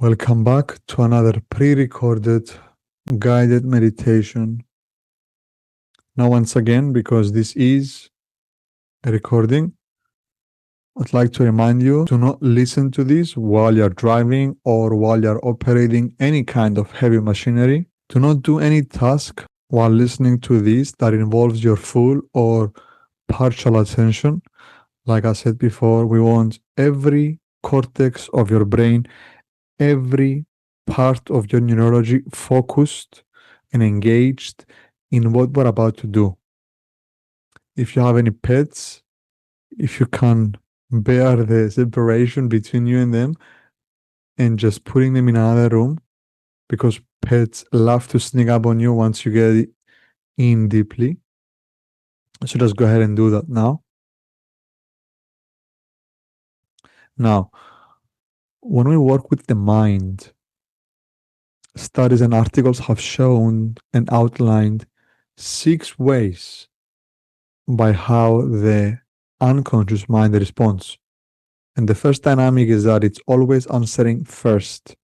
Welcome back to another pre-recorded guided meditation. Now, once again, because this is a recording, I'd like to remind you to not listen to this while you're driving or while you're operating any kind of heavy machinery. Do not do any task while listening to this that involves your full or partial attention. Like I said before, we want every cortex of your brain, every part of your neurology focused and engaged in what we're about to do. If you have any pets, if you can bear the separation between you and them and just putting them in another room, because pets love to sneak up on you once you get in deeply. So just go ahead and do that now. Now, when we work with the mind, studies and articles have shown and outlined 6 ways by how the unconscious mind responds. And the first dynamic is that it's always answering first.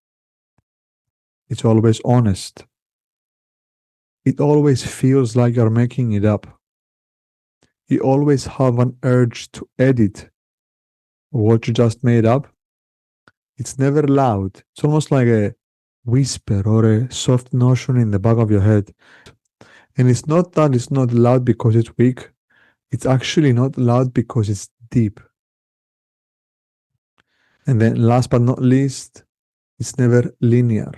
It's always honest. It always feels like you're making it up. You always have an urge to edit what you just made up. It's never loud. It's almost like a whisper or a soft notion in the back of your head. And it's not that it's not loud because it's weak. It's actually not loud because it's deep. And then last but not least, it's never linear.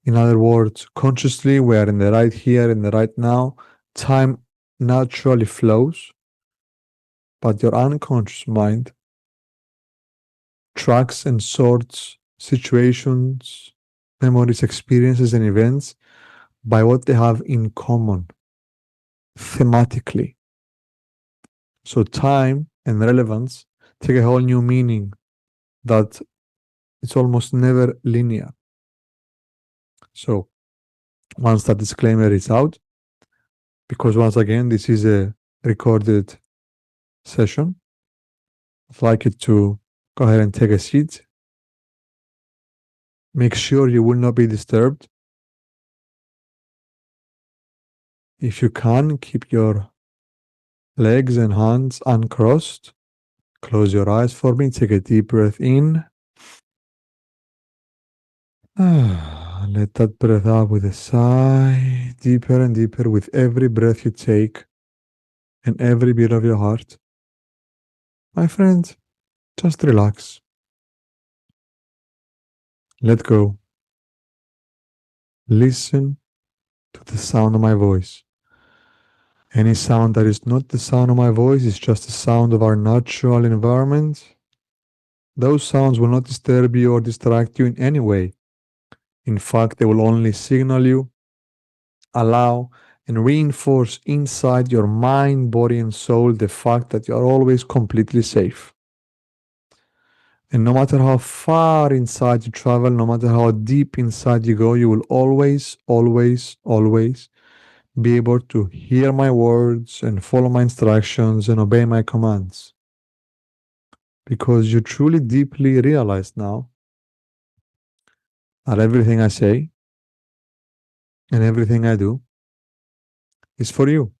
In other words, consciously, we are in the right here, in the right now. Time naturally flows, but your unconscious mind tracks and sorts situations, memories, experiences, and events by what they have in common thematically. So time and relevance take a whole new meaning that it's almost never linear. So once that disclaimer is out, because once again, this is a recorded session, I'd like you to go ahead and take a seat. Make sure you will not be disturbed. If you can, keep your legs and hands uncrossed. Close your eyes for me. Take a deep breath in. Let that breath out with a sigh, deeper and deeper with every breath you take and every beat of your heart. My friend, just relax. Let go. Listen to the sound of my voice. Any sound that is not the sound of my voice is just the sound of our natural environment. Those sounds will not disturb you or distract you in any way. In fact, they will only signal you, allow, and reinforce inside your mind, body, and soul the fact that you are always completely safe. And no matter how far inside you travel, no matter how deep inside you go, you will always, always, always be able to hear my words and follow my instructions and obey my commands. Because you truly deeply realize now that everything I say and everything I do is for you.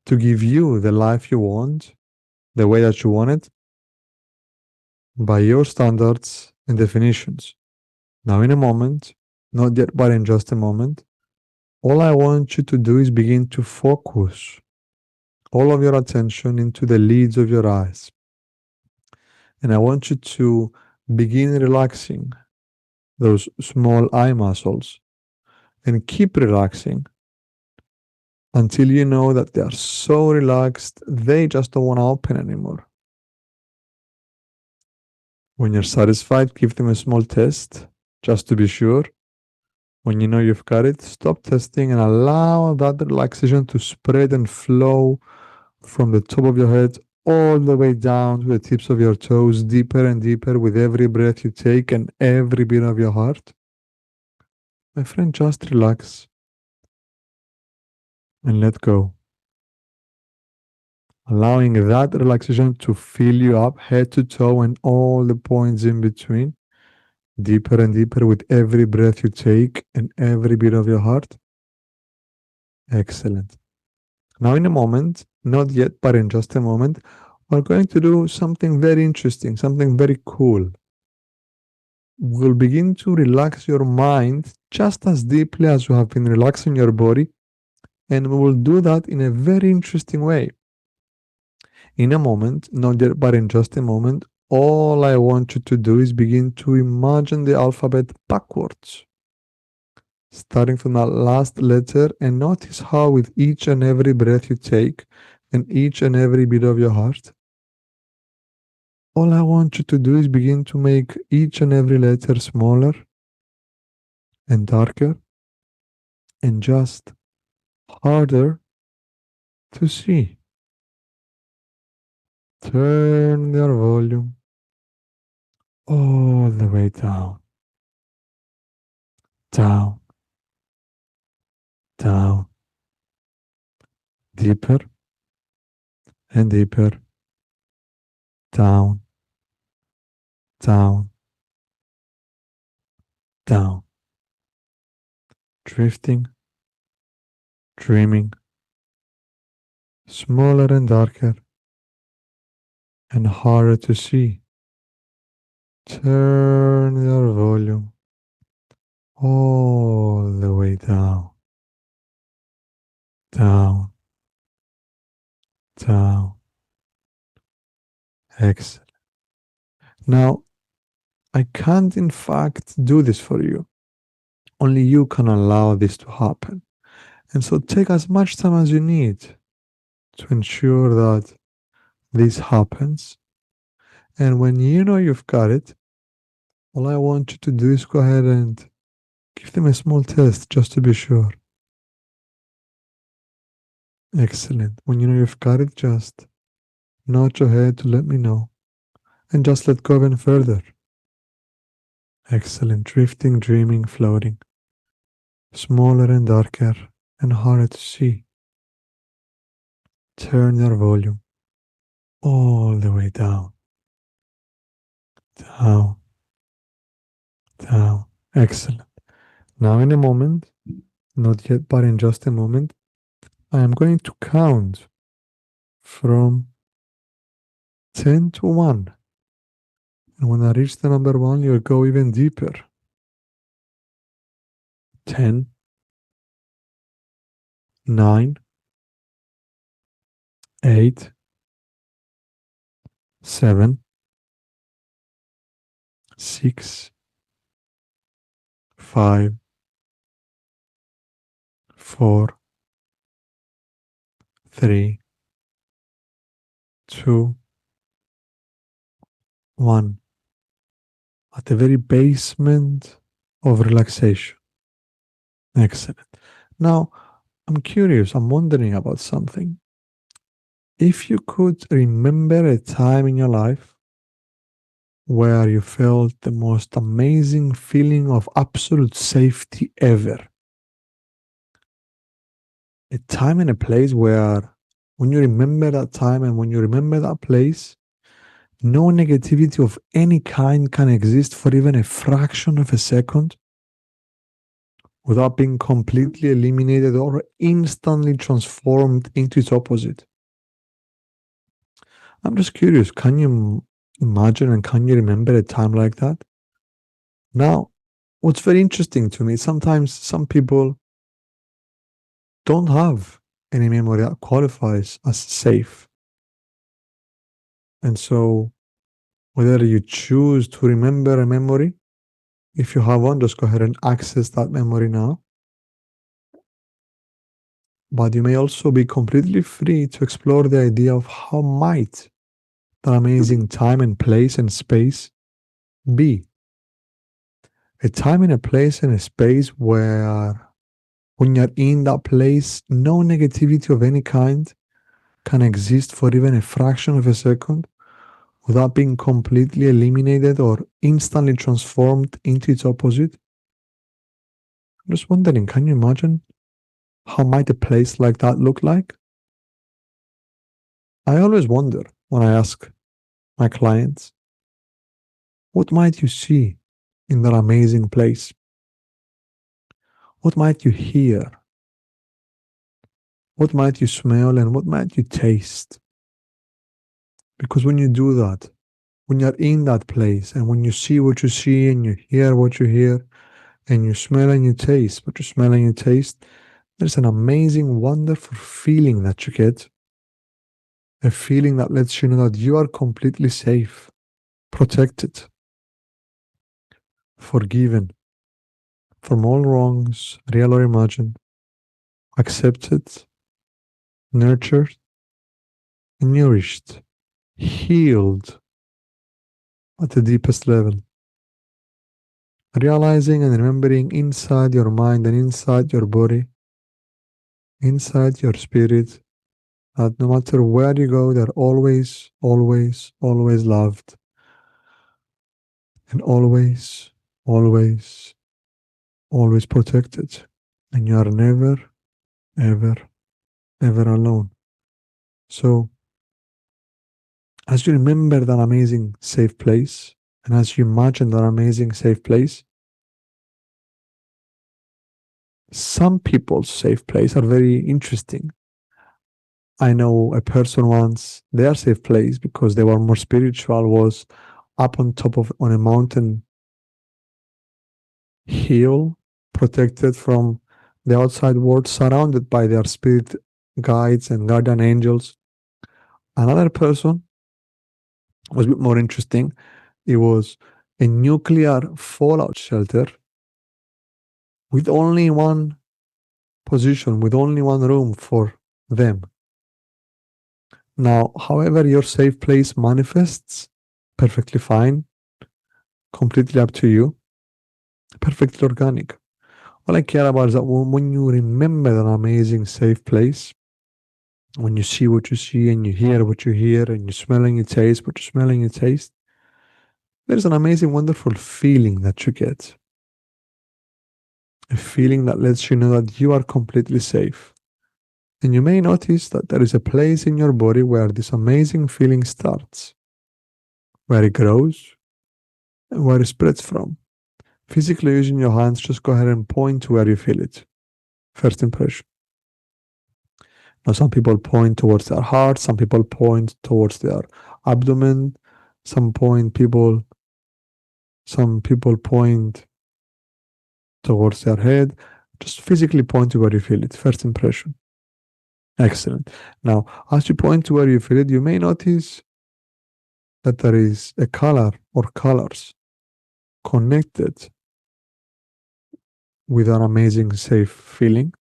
To give you the life you want, the way that you want it, by your standards and definitions. Now, in a moment, not yet, but in just a moment, all I want you to do is begin to focus all of your attention into the lids of your eyes. And I want you to begin relaxing those small eye muscles and keep relaxing until you know that they are so relaxed, they just don't want to open anymore. When you're satisfied, give them a small test just to be sure. When you know you've got it, stop testing and allow that relaxation to spread and flow from the top of your head all the way down to the tips of your toes, deeper and deeper with every breath you take and every beat of your heart. My friend, just relax and let go. Allowing that relaxation to fill you up head to toe and all the points in between. Deeper and deeper with every breath you take and every beat of your heart. Excellent. Now, in a moment, not yet, but in just a moment, we're going to do something very interesting, something very cool. We'll begin to relax your mind just as deeply as you have been relaxing your body, and we will do that in a very interesting way. In a moment, not yet, but in just a moment, all I want you to do is begin to imagine the alphabet backwards, starting from that last letter, and notice how with each and every breath you take and each and every beat of your heart, all I want you to do is begin to make each and every letter smaller and darker and just harder to see. Turn your volume all the way down, down, down, deeper and deeper, down, down, down, drifting, dreaming, smaller and darker, and harder to see. Turn your volume all the way down, down, down. Excellent. Now, I can't in fact do this for you. Only you can allow this to happen. And so take as much time as you need to ensure that this happens. And when you know you've got it, all I want you to do is go ahead and give them a small test just to be sure. Excellent. When you know you've got it, just nod your head to let me know. And just let go even further. Excellent. Drifting, dreaming, floating. Smaller and darker and harder to see. Turn your volume all the way down. Down. Down. Excellent. Now, in a moment, not yet, but in just a moment, I am going to count from 10 to 1. And when I reach the number 1, you'll go even deeper. 10, 9, 8, 7, 6, 5, 4, 3, 2, 1. At the very basement of relaxation. Excellent. Now, I'm curious, I'm wondering about something. If you could remember a time in your life where you felt the most amazing feeling of absolute safety ever, a time and a place where when you remember that time and when you remember that place, no negativity of any kind can exist for even a fraction of a second without being completely eliminated or instantly transformed into its opposite. I'm just curious, can you imagine and can you remember a time like that? Now, what's very interesting to me, sometimes some people don't have any memory that qualifies as safe. And so, whether you choose to remember a memory, if you have one, just go ahead and access that memory now. But you may also be completely free to explore the idea of how might that amazing time and place and space be. A time and a place and a space where when you're in that place, no negativity of any kind can exist for even a fraction of a second without being completely eliminated or instantly transformed into its opposite. I'm just wondering, can you imagine how might a place like that look like? I always wonder when I ask my clients, what might you see in that amazing place? What might you hear? What might you smell and what might you taste? Because when you do that, when you're in that place and when you see what you see and you hear what you hear and you smell and you taste what you smell and you taste, there's an amazing, wonderful feeling that you get. A feeling that lets you know that you are completely safe, protected, forgiven from all wrongs, real or imagined, accepted, nurtured, nourished, healed at the deepest level. Realizing and remembering inside your mind and inside your body, inside your spirit, that no matter where you go, they're always, always, always loved. And always, always, always protected. And you are never, ever, ever alone. So, as you remember that amazing safe place, and as you imagine that amazing safe place, some people's safe place are very interesting. I know a person once, their safe place, because they were more spiritual, was up on top of on a mountain hill, protected from the outside world, surrounded by their spirit guides and guardian angels. Another person was a bit more interesting. It was a nuclear fallout shelter with only one position, with only one room for them. Now, however, your safe place manifests, perfectly fine, completely up to you, perfectly organic. All I care about is that when you remember an amazing safe place, when you see what you see and you hear what you hear and you smell and you taste what you smell and you taste, there's an amazing, wonderful feeling that you get. A feeling that lets you know that you are completely safe. And you may notice that there is a place in your body where this amazing feeling starts, where it grows, and where it spreads from. Physically using your hands, just go ahead and point to where you feel it. First impression. Now, some people point towards their heart, some people point towards their abdomen, some people point towards their head. Just physically point to where you feel it. First impression. Excellent. Now, as you point to where you feel it, you may notice that there is a color or colors connected with an amazing safe feeling.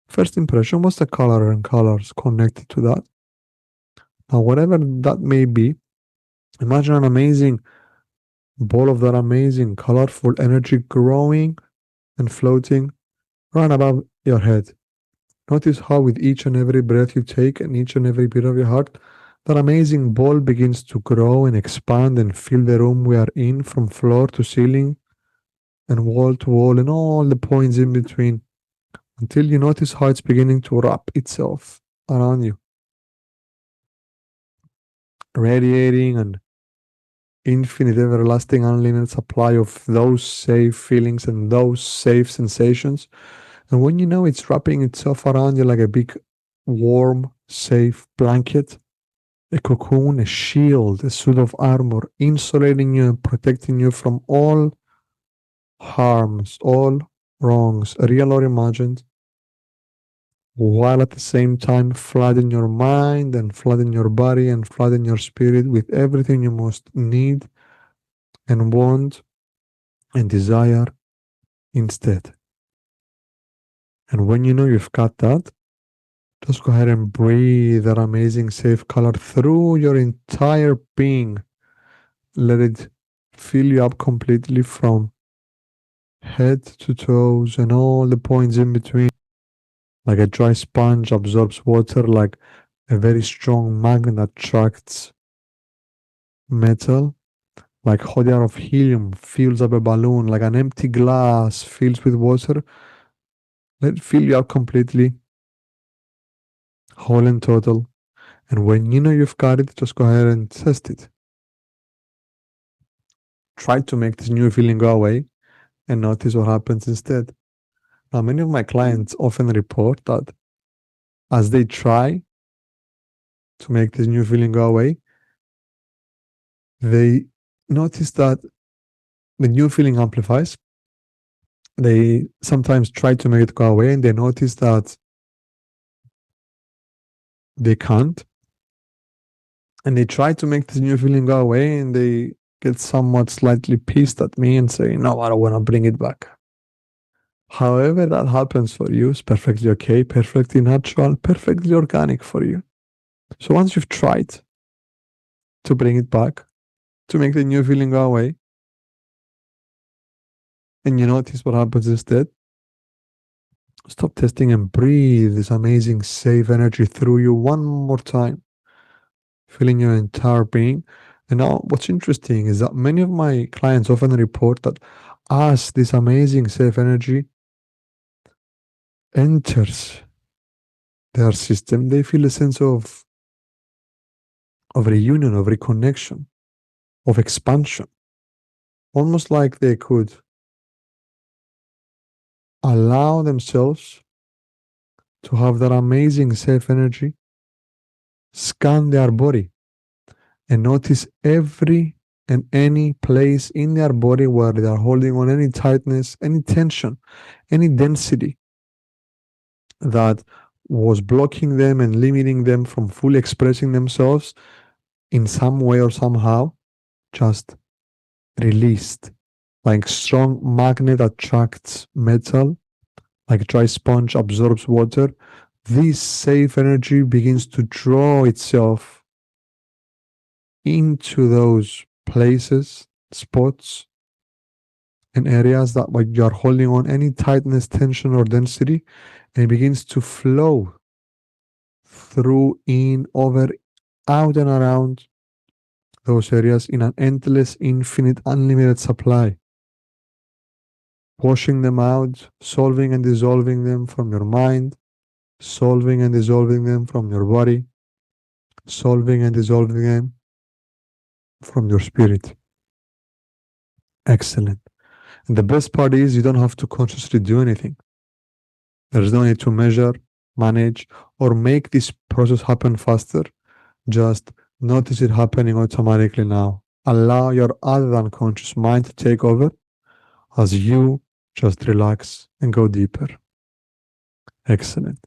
First impression, what's the color and colors connected to that? Now, whatever that may be, imagine an amazing ball of that amazing, colorful energy growing and floating right above your head. Notice how, with each and every breath you take and each and every beat of your heart, that amazing ball begins to grow and expand and fill the room we are in from floor to ceiling and wall to wall and all the points in between until you notice how it's beginning to wrap itself around you, radiating an infinite, everlasting, unlimited supply of those safe feelings and those safe sensations. And when you know it's wrapping itself around you like a big, warm, safe blanket, a cocoon, a shield, a suit of armor, insulating you and protecting you from all harms, all wrongs, real or imagined, while at the same time flooding your mind and flooding your body and flooding your spirit with everything you most need and want and desire instead. And when you know you've got that, just go ahead and breathe that amazing safe color through your entire being. Let it fill you up completely from head to toes and all the points in between. Like a dry sponge absorbs water, like a very strong magnet attracts metal. Like hot air of helium fills up a balloon, like an empty glass fills with water. Let it fill you up completely, whole and total. And when you know you've got it, just go ahead and test it. try to make this new feeling go away and notice what happens instead. Now, many of my clients often report that as they try to make this new feeling go away, they notice that the new feeling amplifies. They sometimes try to make it go away and they notice that they can't. And they try to make this new feeling go away and they get somewhat slightly pissed at me and say, no, I don't want to bring it back. However, that happens for you is perfectly okay, perfectly natural, perfectly organic for you. So once you've tried to bring it back, to make the new feeling go away, and you notice what happens instead, stop testing and breathe this amazing, safe energy through you one more time, filling your entire being. And now, what's interesting is that many of my clients often report that as this amazing, safe energy enters their system, they feel a sense of reunion, of reconnection, of expansion, almost like they could allow themselves to have that amazing safe energy scan their body and notice every and any place in their body where they are holding on any tightness, any tension, any density that was blocking them and limiting them from fully expressing themselves in some way or somehow, just released. Like strong magnet attracts metal, like dry sponge absorbs water. This safe energy begins to draw itself into those places, spots, and areas that like you are holding on any tightness, tension, or density, and it begins to flow through, in, over, out, and around those areas in an endless, infinite, unlimited supply, washing them out, solving and dissolving them from your mind, solving and dissolving them from your body, solving and dissolving them from your spirit. Excellent. And the best part is you don't have to consciously do anything. There's no need to measure, manage, or make this process happen faster. Just notice it happening automatically now. Allow your other than conscious mind to take over as you just relax and go deeper. Excellent.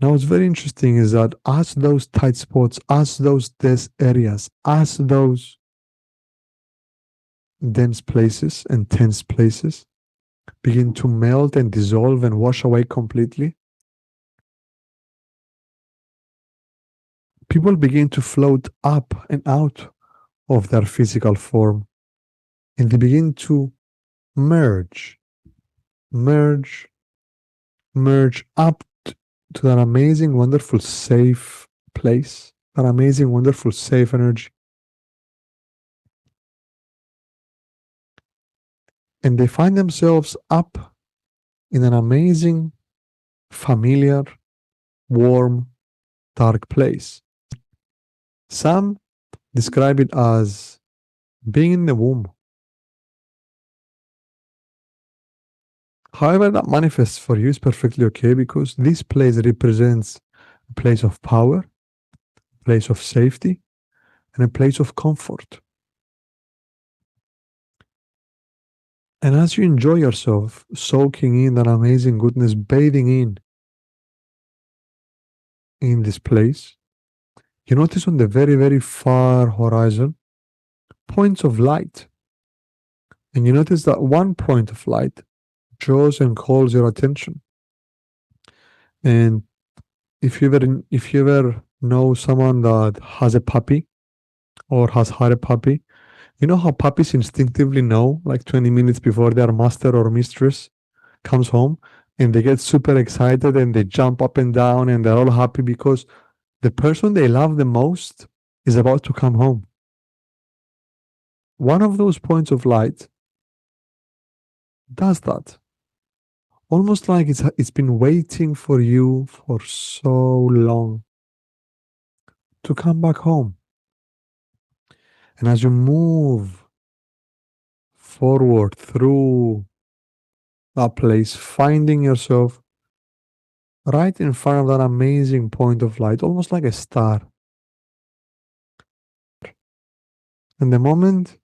Now, what's very interesting is that as those tight spots, as those dense areas, as those dense places and tense places begin to melt and dissolve and wash away completely, people begin to float up and out of their physical form and they begin to merge, merge, merge up to that amazing, wonderful, safe place, that amazing, wonderful, safe energy. And they find themselves up in an amazing, familiar, warm, dark place. Some describe it as being in the womb. However, that manifests for you is perfectly okay because this place represents a place of power, a place of safety, and a place of comfort. And as you enjoy yourself soaking in that amazing goodness, bathing in this place, you notice on the very, very far horizon points of light. And you notice that one point of light draws and calls your attention. And if you ever know someone that has a puppy or has had a puppy, you know how puppies instinctively know, like 20 minutes before their master or mistress comes home, and they get super excited and they jump up and down and they're all happy because the person they love the most is about to come home. One of those points of light does that. Almost like it's been waiting for you for so long to come back home. And as you move forward through that place, finding yourself right in front of that amazing point of light, almost like a star. And the moment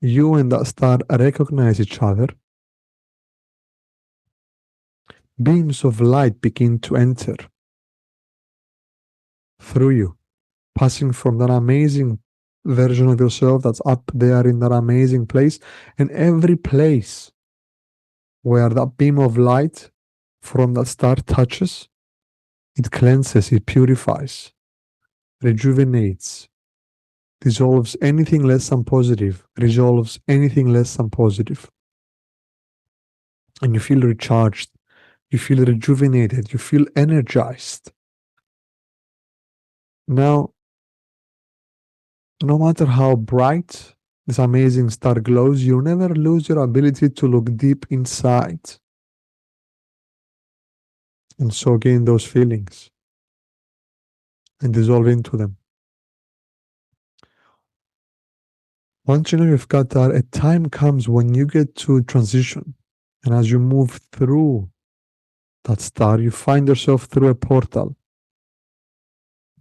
you and that star recognize each other, beams of light begin to enter through you, passing from that amazing version of yourself that's up there in that amazing place, and every place where that beam of light from that star touches, it cleanses, it purifies, rejuvenates, dissolves anything less than positive, resolves anything less than positive. And you feel recharged, you feel rejuvenated, you feel energized. Now, no matter how bright this amazing star glows, you never lose your ability to look deep inside and soak in those feelings and dissolve into them. Once you know you've got that, a time comes when you get to transition. And as you move through that star, you find yourself through a portal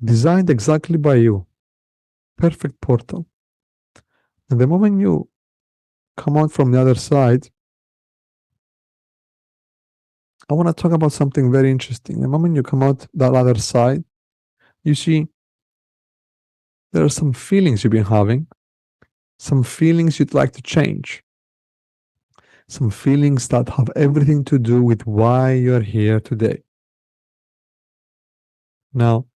designed exactly by you. Perfect portal. And the moment you come out from the other side, I want to talk about something very interesting. The moment you come out that other side, you see there are some feelings you've been having, some feelings you'd like to change, some feelings that have everything to do with why you're here today. Now,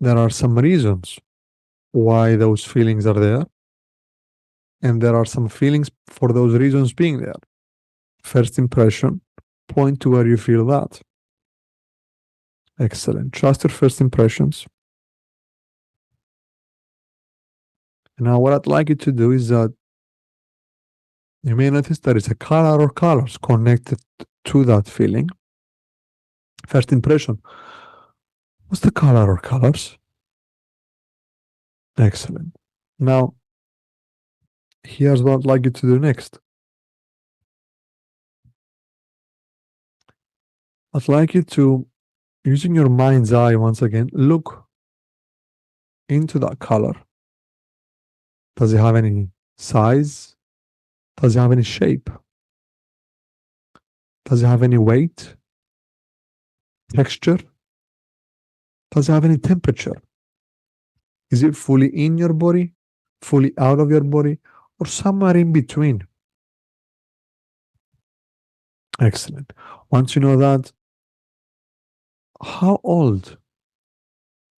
there are some reasons why those feelings are there, and there are some feelings for those reasons being there. First impression, point to where you feel that. Excellent. Trust your first impressions. Now, what I'd like you to do is that you may notice there is a color or colors connected to that feeling. First impression. What's the color or colors? Excellent. Now, here's what I'd like you to do next. I'd like you to, using your mind's eye once again, look into that color. Does it have any size? Does it have any shape? Does it have any weight? Texture? Does it have any temperature? Is it fully in your body, fully out of your body, or somewhere in between? Excellent. Once you know that, how old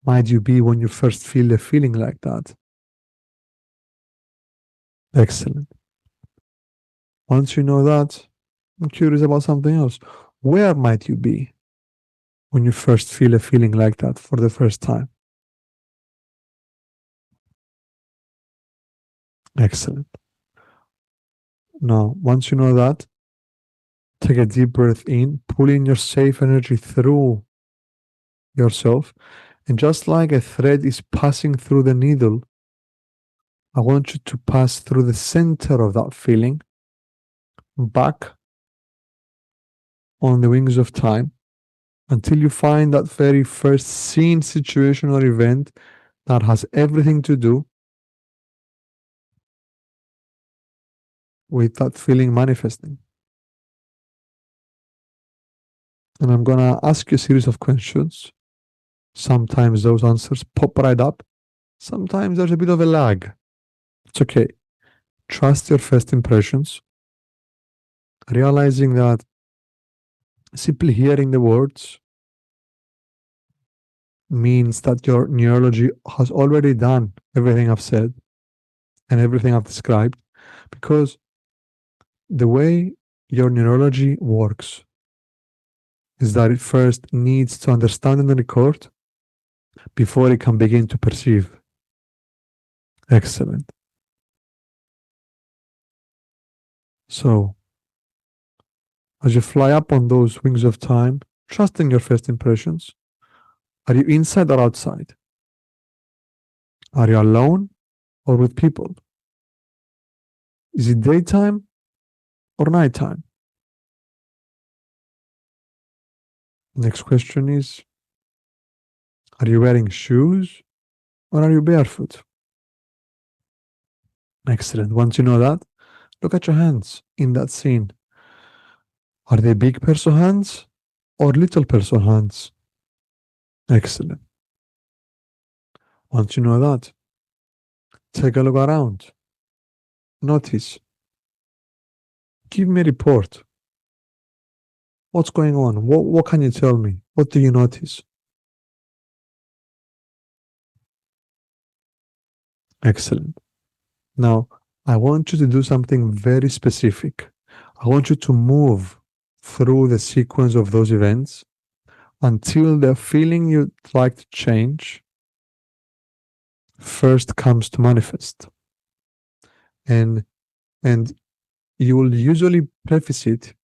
might you be when you first feel a feeling like that? Excellent. Once you know that, I'm curious about something else. Where might you be when you first feel a feeling like that for the first time? Excellent. Now, once you know that, take a deep breath in, pull in your safe energy through yourself. And just like a thread is passing through the needle, I want you to pass through the center of that feeling back on the wings of time until you find that very first scene, situation, or event that has everything to do with that feeling manifesting. And I'm going to ask you a series of questions. Sometimes those answers pop right up. Sometimes there's a bit of a lag. It's okay. Trust your first impressions, realizing that simply hearing the words means that your neurology has already done everything I've said and everything I've described, because the way your neurology works is that it first needs to understand and record before it can begin to perceive. Excellent. So, as you fly up on those wings of time, trusting your first impressions, are you inside or outside? Are you alone or with people? Is it daytime or nighttime? Next question is, are you wearing shoes or are you barefoot? Excellent. Once you know that, look at your hands in that scene. Are they big person hands or little person hands? Excellent. Once you know that, take a look around. Notice. Give me a report. What's going on? What can you tell me? What do you notice? Excellent. Now, I want you to do something very specific. I want you to move through the sequence of those events until the feeling you'd like to change first comes to manifest. And you will usually preface it,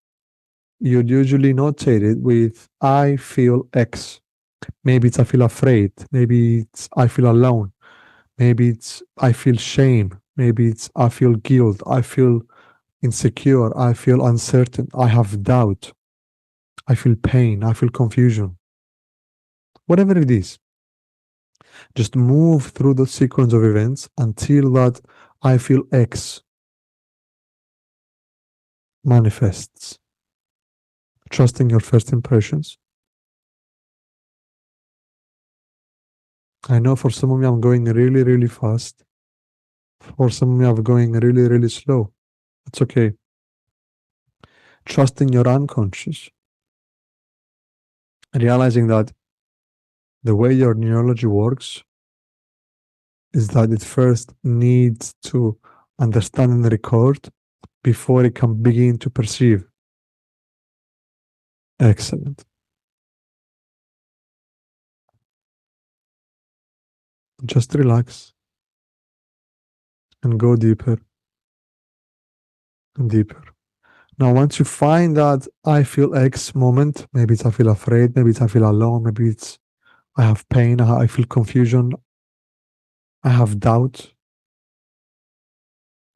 you'd usually notate it with I feel X. Maybe it's I feel afraid. Maybe it's I feel alone. Maybe it's I feel shame. Maybe it's I feel guilt. I feel insecure. I feel uncertain. I have doubt. I feel pain. I feel confusion. Whatever it is, just move through the sequence of events until that I feel X manifests. Trusting your first impressions. I know for some of you I'm going really, really fast. For some of you I'm going really, really slow. It's okay. Trusting your unconscious. Realizing that the way your neurology works is that it first needs to understand and record before it can begin to perceive. Excellent. Just relax and go deeper and deeper. Now, once you find that I feel X moment, maybe it's I feel afraid, maybe it's I feel alone, maybe it's I have pain, I feel confusion, I have doubt.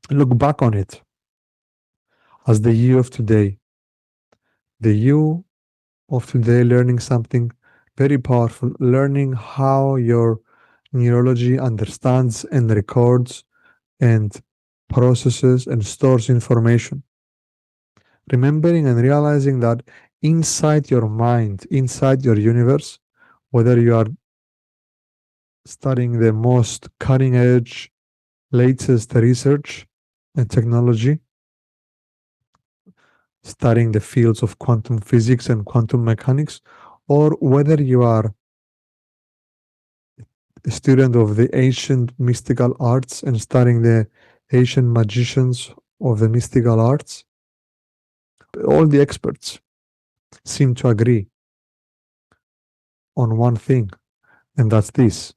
Look back on it as the you of today. The you of today learning something very powerful, learning how your neurology understands and records and processes and stores information. Remembering and realizing that inside your mind, inside your universe, whether you are studying the most cutting edge, latest research and technology, studying the fields of quantum physics and quantum mechanics, or whether you are a student of the ancient mystical arts and studying the ancient magicians of the mystical arts, all the experts seem to agree on one thing, and that's this: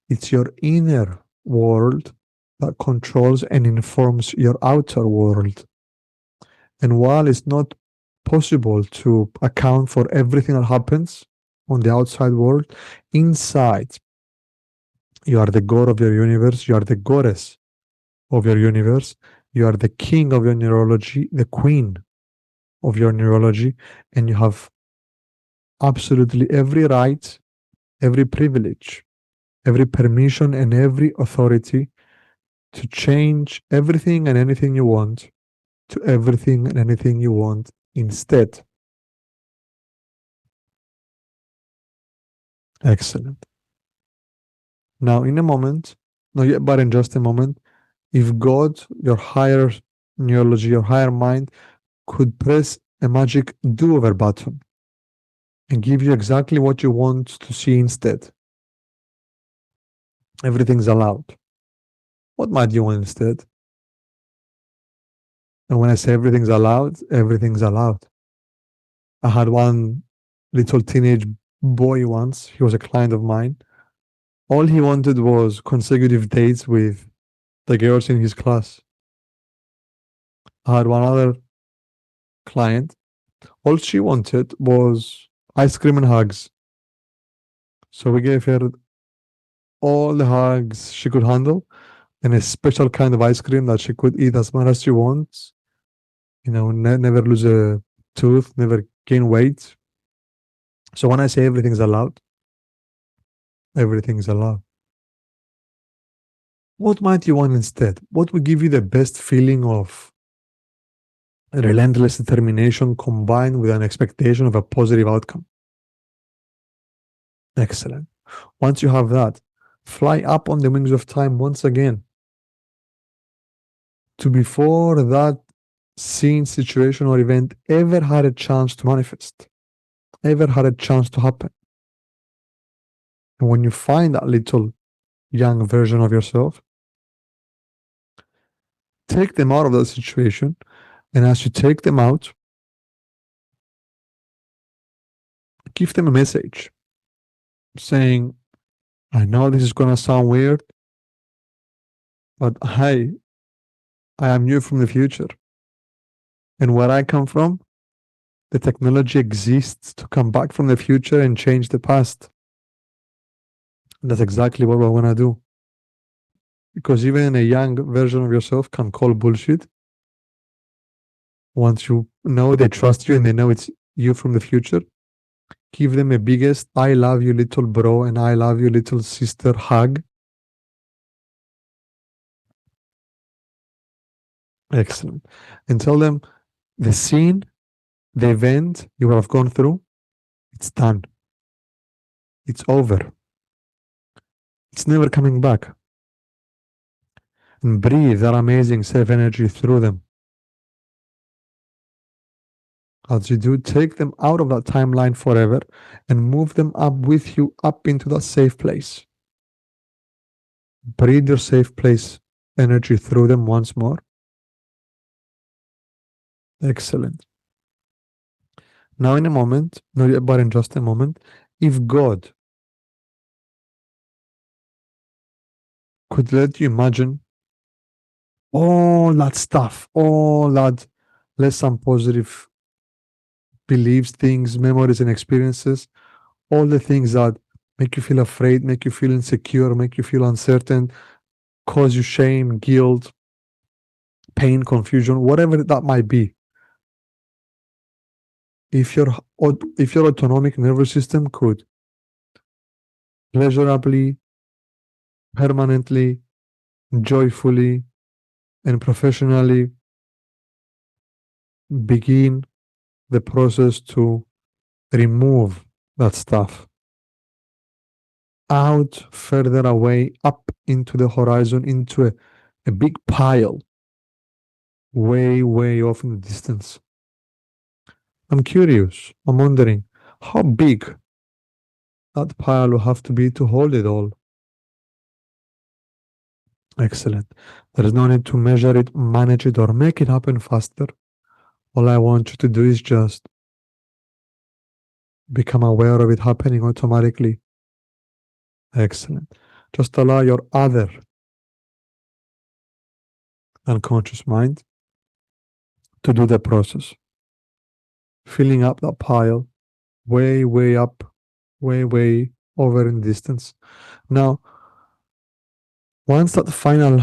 it's your inner world that controls and informs your outer world. And while it's not possible to account for everything that happens on the outside world, inside, you are the god of your universe, you are the goddess of your universe, you are the king of your neurology, the queen of your neurology, and you have absolutely every right, every privilege, every permission, and every authority to change everything and anything you want to everything and anything you want instead. Excellent. Now, in a moment, not yet, but in just a moment, if God, your higher neurology, your higher mind, could press a magic do over button and give you exactly what you want to see instead, everything's allowed. What might you want instead? And when I say everything's allowed, everything's allowed. I had one little teenage boy once, he was a client of mine. All he wanted was consecutive dates with the girls in his class. I had one other client, all she wanted was ice cream and hugs. So we gave her all the hugs she could handle, and a special kind of ice cream that she could eat as much as she wants. Never lose a tooth, never gain weight. So when I say everything's allowed, everything's allowed. What might you want instead? What would give you the best feeling of relentless determination combined with an expectation of a positive outcome? Excellent. Once you have that, fly up on the wings of time once again to before that scene, situation, or event ever had a chance to manifest, ever had a chance to happen. And when you find that little young version of yourself, take them out of that situation. And as you take them out, give them a message saying, I know this is going to sound weird, but hey, I am you from the future. And where I come from, the technology exists to come back from the future and change the past. And that's exactly what we're going to do. Because even a young version of yourself can call bullshit. Once you know they trust you and they know it's you from the future, give them a biggest I love you little bro and I love you little sister hug. Excellent. And tell them the scene, the event you have gone through, it's done. It's over. It's never coming back. And breathe that amazing self energy through them. As you do, take them out of that timeline forever and move them up with you up into that safe place. Breathe your safe place energy through them once more. Excellent. Now, in a moment, not yet, but in just a moment, if God could let you imagine all that stuff, all that less than positive beliefs, things, memories, and experiences, all the things that make you feel afraid, make you feel insecure, make you feel uncertain, cause you shame, guilt, pain, confusion, whatever that might be. If your autonomic nervous system could pleasurably, permanently, joyfully, and professionally begin the process to remove that stuff out, further away, up into the horizon, into a big pile, way, way off in the distance. I'm curious, I'm wondering how big that pile will have to be to hold it all. Excellent. There is no need to measure it, manage it, or make it happen faster. All I want you to do is just become aware of it happening automatically. Excellent. Just allow your other unconscious mind to do the process, filling up that pile way, way up, way, way over in distance. Now, once that final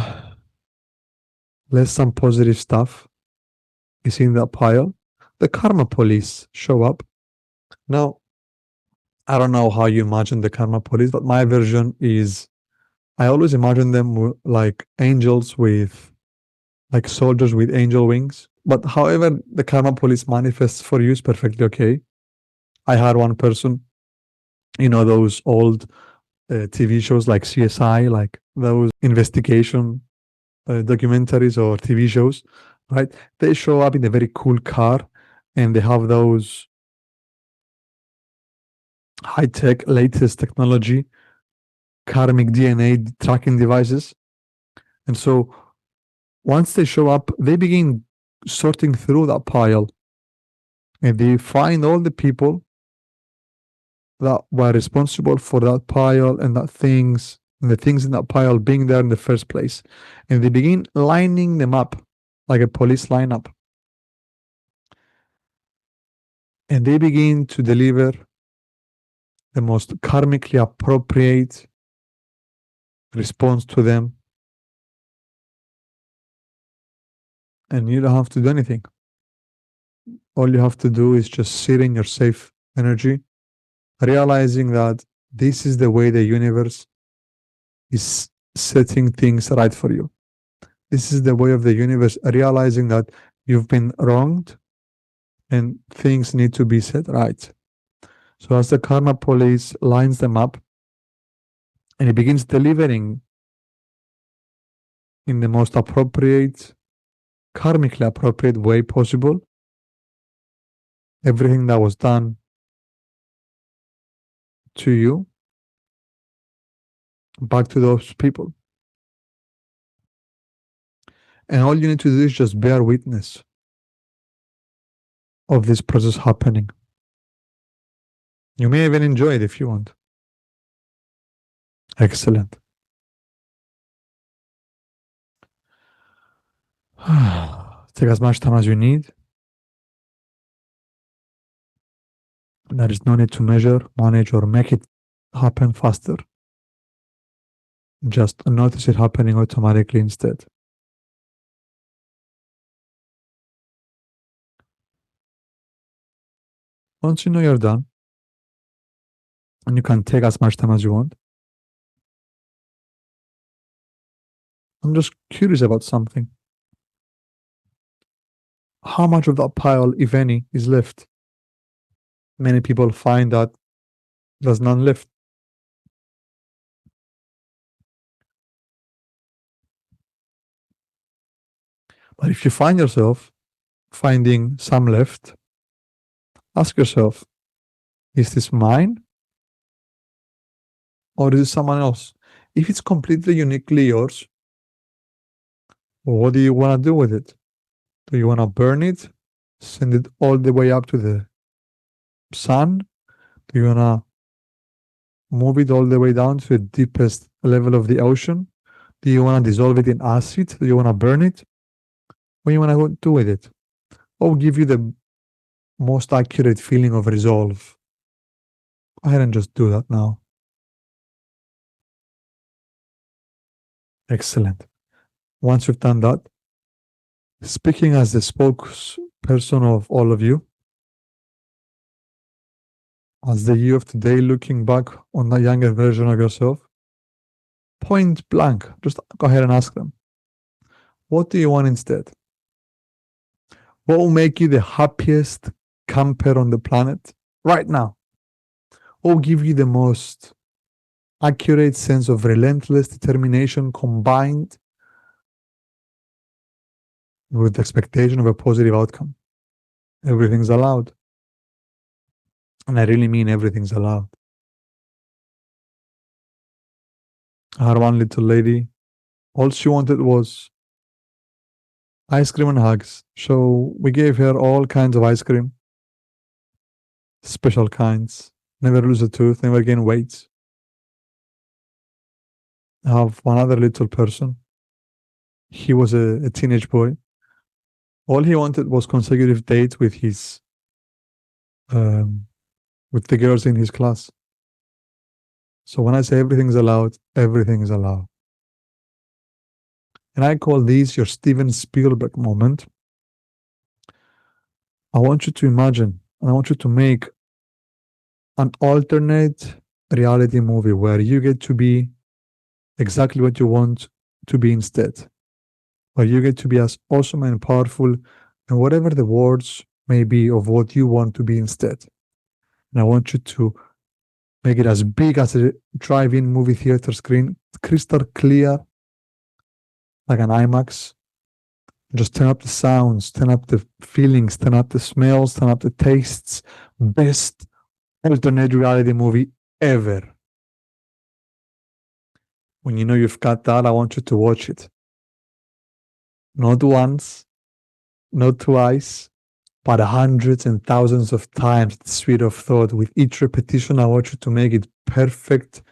less than positive stuff is in that pile, the karma police show up. Now, I don't know how you imagine the karma police, but my version is I always imagine them like angels with, like soldiers with angel wings. But however the karma police manifests for you is perfectly okay. I had one person, those old TV shows like CSI, like those investigation documentaries or TV shows, right? They show up in a very cool car and they have those high tech, latest technology, karmic DNA tracking devices. And so once they show up, they begin sorting through that pile and they find all the people that were responsible for that pile and the things in that pile being there in the first place. And they begin lining them up like a police lineup. And they begin to deliver the most karmically appropriate response to them And you don't have to do anything. All you have to do is just sit in your safe energy, realizing that this is the way the universe is setting things right for you. This is the way of the universe realizing that you've been wronged and things need to be set right. So as the karma police lines them up and it begins delivering in the most appropriate, karmically appropriate way possible, everything that was done to you back to those people. And all you need to do is just bear witness of this process happening. You may even enjoy it if you want. Excellent. Take as much time as you need. There is no need to measure, manage, or make it happen faster. Just notice it happening automatically instead. Once you know you're done, and you can take as much time as you want, I'm just curious about something. How much of that pile, if any, is left? Many people find that there's none left. But if you find yourself finding some left, ask yourself, is this mine? Or is it someone else? If it's completely uniquely yours, what do you want to do with it? Do you want to burn it? Send it all the way up to the sun? Do you want to move it all the way down to the deepest level of the ocean? Do you want to dissolve it in acid? Do you want to burn it? What do you want to do with it? What will give you the most accurate feeling of resolve? Go ahead and just do that now. Excellent. Once you've done that, speaking as the spokesperson of all of you, as the you of today looking back on that younger version of yourself, point blank, just go ahead and ask them, what do you want instead? What will make you the happiest camper on the planet right now? What will give you the most accurate sense of relentless determination combined with the expectation of a positive outcome? Everything's allowed. And I really mean everything's allowed. I had one little lady, all she wanted was ice cream and hugs. So we gave her all kinds of ice cream, special kinds, never lose a tooth, never gain weight. I have one other little person. He was a teenage boy. All he wanted was consecutive dates with his, with the girls in his class. So when I say everything's allowed, everything is allowed. And I call these your Steven Spielberg moment. I want you to imagine, and I want you to make an alternate reality movie where you get to be exactly what you want to be instead. Where you get to be as awesome and powerful and whatever the words may be of what you want to be instead. And I want you to make it as big as a drive-in movie theater screen, crystal clear, like an IMAX. Just turn up the sounds, turn up the feelings, turn up the smells, turn up the tastes. Best alternate reality movie ever. When you know you've got that, I want you to watch it. Not once, not twice, but hundreds and thousands of times the speed of thought. With each repetition, I want you to make it perfect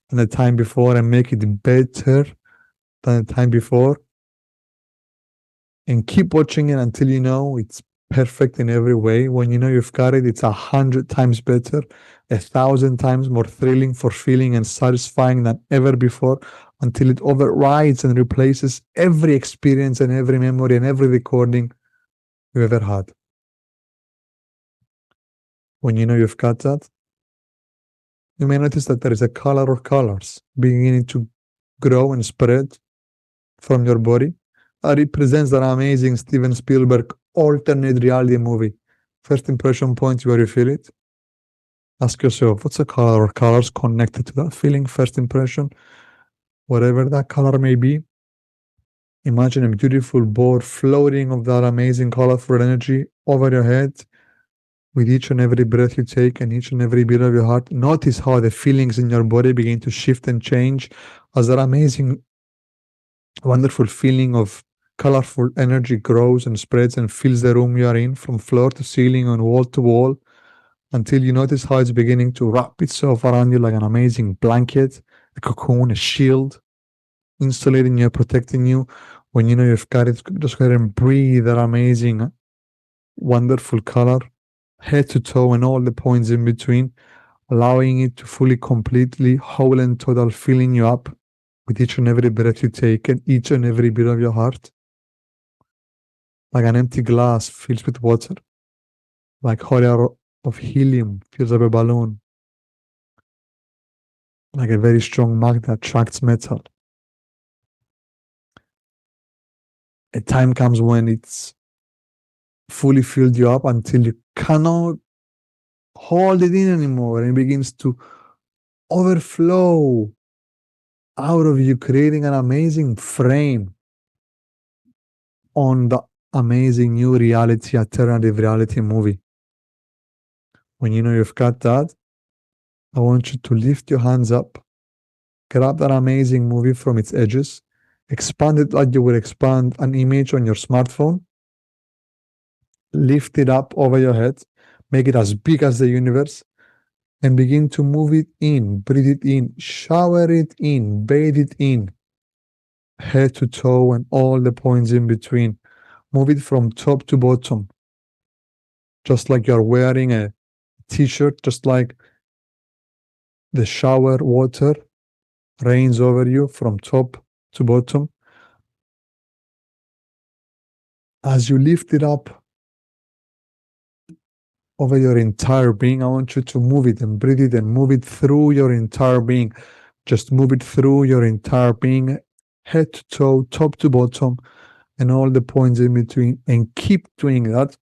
than the time before and make it better than the time before. And keep watching it until you know it's perfect in every way. When you know you've got it, it's 100 times better, 1,000 times more thrilling, fulfilling, and satisfying than ever before. until it overrides and replaces every experience and every memory and every recording you ever had. When you know you've got that, you may notice that there is a color or colors beginning to grow and spread from your body. That represents that amazing Steven Spielberg alternate reality movie. First impression points where you feel it. Ask yourself, what's a color or colors connected to that feeling, first impression, whatever that color may be. Imagine a beautiful ball floating of that amazing colorful energy over your head with each and every breath you take and each and every beat of your heart. Notice how the feelings in your body begin to shift and change as that amazing, wonderful feeling of colorful energy grows and spreads and fills the room you are in from floor to ceiling and wall to wall until you notice how it's beginning to wrap itself around you like an amazing blanket, a cocoon, a shield, insulating you, protecting you. When you know you've got it, just go ahead and breathe that amazing, wonderful color, head to toe and all the points in between, allowing it to fully, completely, whole and total filling you up with each and every breath you take and each and every beat of your heart. Like an empty glass fills with water, like hot air of helium fills up a balloon, like a very strong magnet that attracts metal. A time comes when it's fully filled you up until you cannot hold it in anymore and it begins to overflow out of you, creating an amazing frame on the amazing new reality, alternative reality movie. When you know you've got that, I want you to lift your hands up, grab that amazing movie from its edges, expand it like you would expand an image on your smartphone, lift it up over your head, make it as big as the universe, and begin to move it in, breathe it in, shower it in, bathe it in, head to toe and all the points in between. Move it from top to bottom, just like you're wearing a t-shirt, just like the shower water rains over you from top to bottom. As you lift it up over your entire being, I want you to move it and breathe it and move it through your entire being. Just move it through your entire being, head to toe, top to bottom, and all the points in between, and keep doing that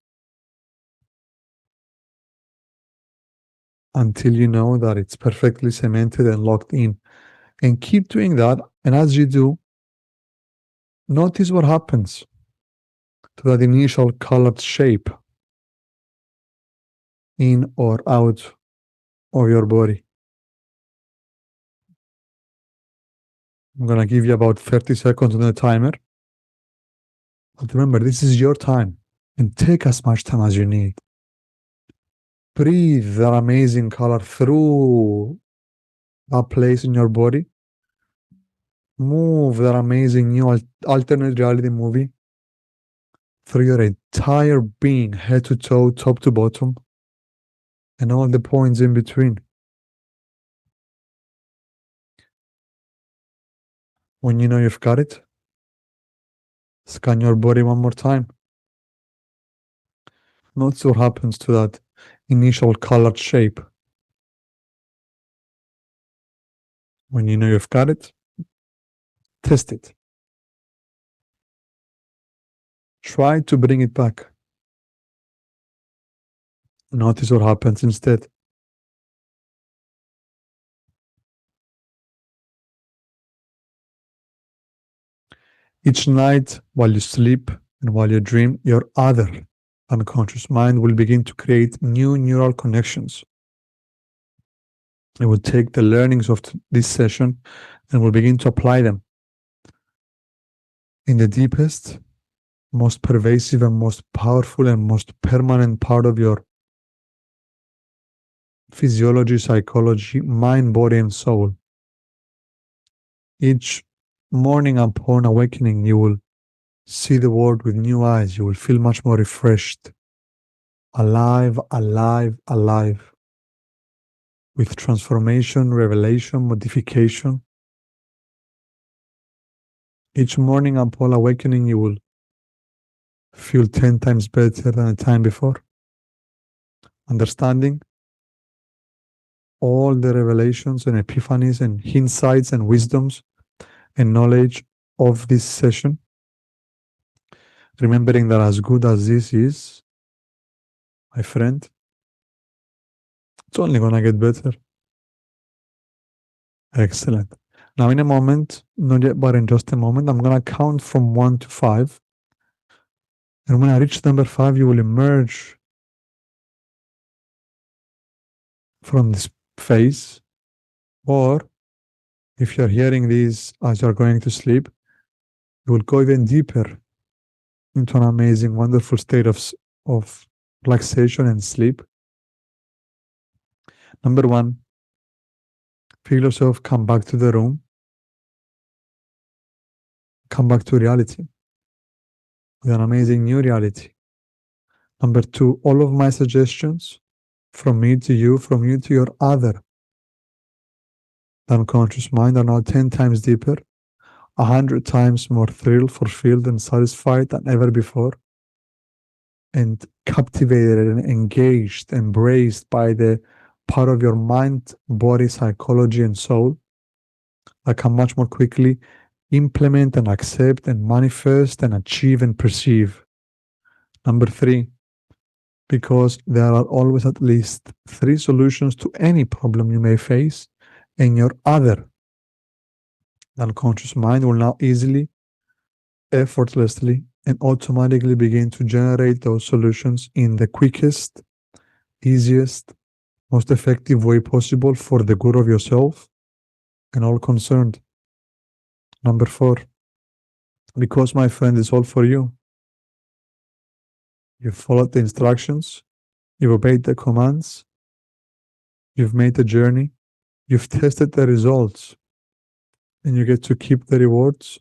until you know that it's perfectly cemented and locked in. And keep doing that. And as you do, notice what happens to that initial colored shape in or out of your body. I'm going to give you about 30 seconds on the timer. But remember, this is your time, and take as much time as you need. Breathe that amazing color through that place in your body. Move that amazing new alternate reality movie through your entire being, head to toe, top to bottom, and all the points in between. When you know you've got it, scan your body one more time. Notice what happens to that initial colored shape. When you know you've got it, test it. Try to bring it back. Notice what happens instead. Each night while you sleep and while you dream, your other unconscious mind will begin to create new neural connections. It will take the learnings of this session and will begin to apply them in the deepest, most pervasive and most powerful and most permanent part of your physiology, psychology, mind, body, and soul. Each morning upon awakening, you will see the world with new eyes. You will feel much more refreshed, alive, alive, alive, with transformation, revelation, modification. Each morning upon awakening, you will feel 10 times better than the time before. Understanding all the revelations and epiphanies and insights and wisdoms and knowledge of this session. Remembering that as good as this is, my friend, it's only gonna get better. Excellent. Now, in a moment, not yet, but in just a moment, I'm gonna count from 1 to 5. And when I reach number 5, you will emerge from this phase. Or if you're hearing these as you're going to sleep, you will go even deeper into an amazing, wonderful state of relaxation and sleep. Number 1, feel yourself come back to the room, come back to reality, with an amazing new reality. Number 2, all of my suggestions from me to you, from you to your other unconscious mind are now 10 times deeper, 100 times more thrilled, fulfilled, and satisfied than ever before, and captivated and engaged, embraced by the part of your mind, body, psychology, and soul that can much more quickly implement and accept and manifest and achieve and perceive. Number 3, because there are always at least 3 solutions to any problem you may face, and your other unconscious mind will now easily, effortlessly, and automatically begin to generate those solutions in the quickest, easiest, most effective way possible for the good of yourself and all concerned. Number 4, because my friend, it's all for you. You've followed the instructions, you've obeyed the commands, you've made the journey, you've tested the results, and you get to keep the rewards.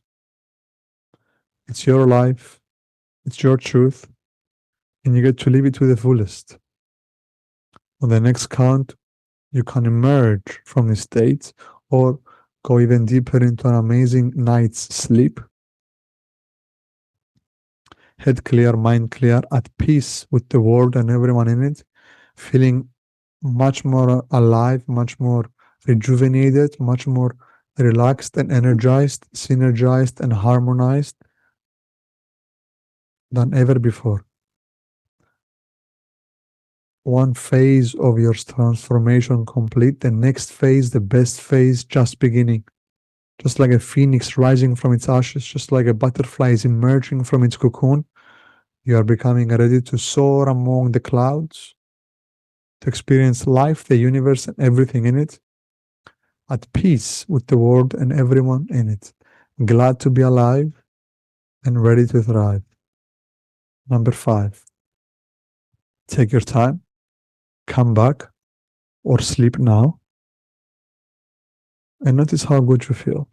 It's your life, it's your truth, and you get to live it to the fullest. On the next count, you can emerge from this state or go even deeper into an amazing night's sleep. Head clear, mind clear, at peace with the world and everyone in it, feeling much more alive, much more rejuvenated, much more relaxed and energized, synergized and harmonized than ever before. One phase of your transformation complete, the next phase, the best phase, just beginning. Just like a phoenix rising from its ashes, just like a butterfly is emerging from its cocoon, you are becoming ready to soar among the clouds, to experience life, the universe, and everything in it, at peace with the world and everyone in it, glad to be alive and ready to thrive. Number 5, take your time, come back or sleep now, and notice how good you feel.